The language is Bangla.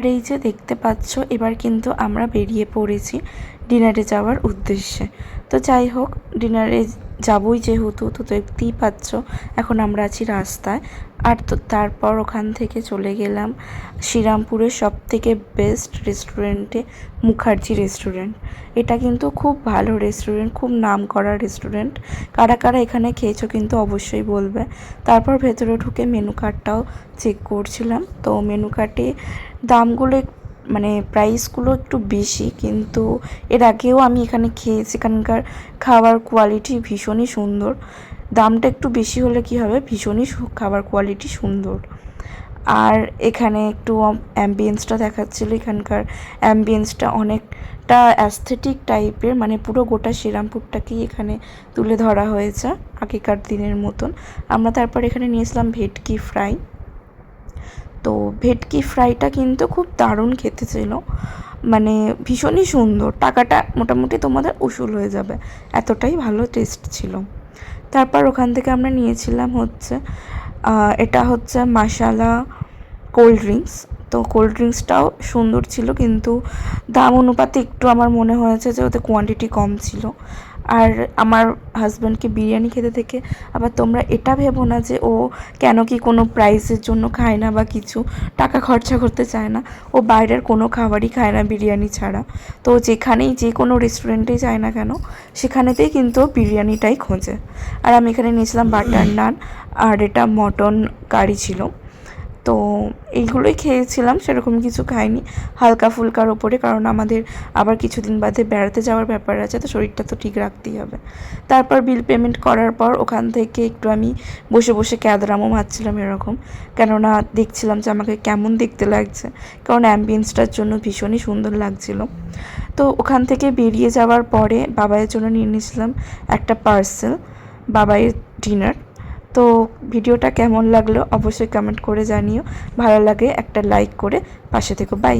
আর এই যে দেখতে পাচ্ছ এবার কিন্তু আমরা বেরিয়ে পড়েছি ডিনারে যাওয়ার উদ্দেশ্যে। তো যাই হোক, ডিনারে যাবই যেহেতু, তো দেখতেই পাচ্ছ এখন আমরা আছি রাস্তায়। আর তো তারপর ওখান থেকে চলে গেলাম শ্রীরামপুরের সবথেকে বেস্ট রেস্টুরেন্টে, মুখার্জি রেস্টুরেন্ট। এটা কিন্তু খুব ভালো রেস্টুরেন্ট, খুব নামকরা রেস্টুরেন্ট। কারা কারা এখানে খেয়েছো কিন্তু অবশ্যই বলবে। তারপর ভেতরে ঢুকে মেনু কার্ডটাও চেক করছিলাম। তো মেনু কার্ডে দামগুলো মানে প্রাইসগুলো একটু বেশি, কিন্তু এর আগেও আমি এখানে খেয়েছি, এখানকার খাবার কোয়ালিটি ভীষণই সুন্দর। দামটা একটু বেশি হলে কী হবে, ভীষণই খাবার কোয়ালিটি সুন্দর। আর এখানে একটু অ্যাম্বিয়েন্সটা দেখাচ্ছিলো, এখানকার অ্যাম্বিয়েন্সটা অনেকটা অ্যাস্থেটিক টাইপের, মানে পুরো গোটা শ্রীরামপুরটাকেই এখানে তুলে ধরা হয়েছে আগেকার দিনের মতন। আমরা তারপর এখানে নিয়েছিলাম ভেটকি ফ্রাই। তো ভেটকি ফ্রাইটা কিন্তু খুব দারুণ খেতে ছিল, মানে ভীষণই সুন্দর। টাকাটা মোটামুটি তোমাদের উসুল হয়ে যাবে, এতটাই ভালো টেস্ট ছিল। তারপর ওখান থেকে আমরা নিয়েছিলাম হচ্ছে এটা হচ্ছে মশালা কোল্ড ড্রিঙ্কস। তো কোল্ড ড্রিঙ্কসটাও সুন্দর ছিল, কিন্তু দাম অনুপাতে একটু আমার মনে হয়েছে যে ওতে কোয়ান্টিটি কম ছিল। আর আমার হাজব্যান্ডকে বিরিয়ানি খেতে থেকে আবার তোমরা এটা ভেবো না যে ও কেন কি কোনো প্রাইসের জন্য খায় না বা কিছু, টাকা খরচা করতে চায় না। ও বাইরের কোনো খাবারই খায় না বিরিয়ানি ছাড়া। তো যেখানেই যে কোনো রেস্টুরেন্টেই যায় না কেন, সেখানেতেই কিন্তু বিরিয়ানিটাই খোঁজে। আর আমি এখানে নিয়েছিলাম বাটার নান, আর এটা মটন কারি ছিল। তো এইগুলোই খেয়েছিলাম, সেরকম কিছু খাইনি, হালকা ফুলকার ওপরে, কারণ আমাদের আবার কিছুদিন বাদে বেড়াতে যাওয়ার ব্যাপার আছে, তো শরীরটা তো ঠিক রাখতেই হবে। তারপর বিল পেমেন্ট করার পর ওখান থেকে একটু আমি বসে বসে ক্যাদরামও মারছিলাম এরকম, কেননা দেখছিলাম যে আমাকে কেমন দেখতে লাগছে, কারণ অ্যাম্বিয়েন্সটার জন্য ভীষণই সুন্দর লাগছিল। তো ওখান থেকে বেরিয়ে যাওয়ার পরে বাবাইয়ের জন্য নিয়ে নিয়েছিলাম একটা পার্সেল, বাবাইয়ের ডিনার। তো ভিডিওটা কেমন লাগলো অবশ্যই কমেন্ট করে জানিও, ভালো লাগে একটা লাইক করে পাশে থেকো। বাই।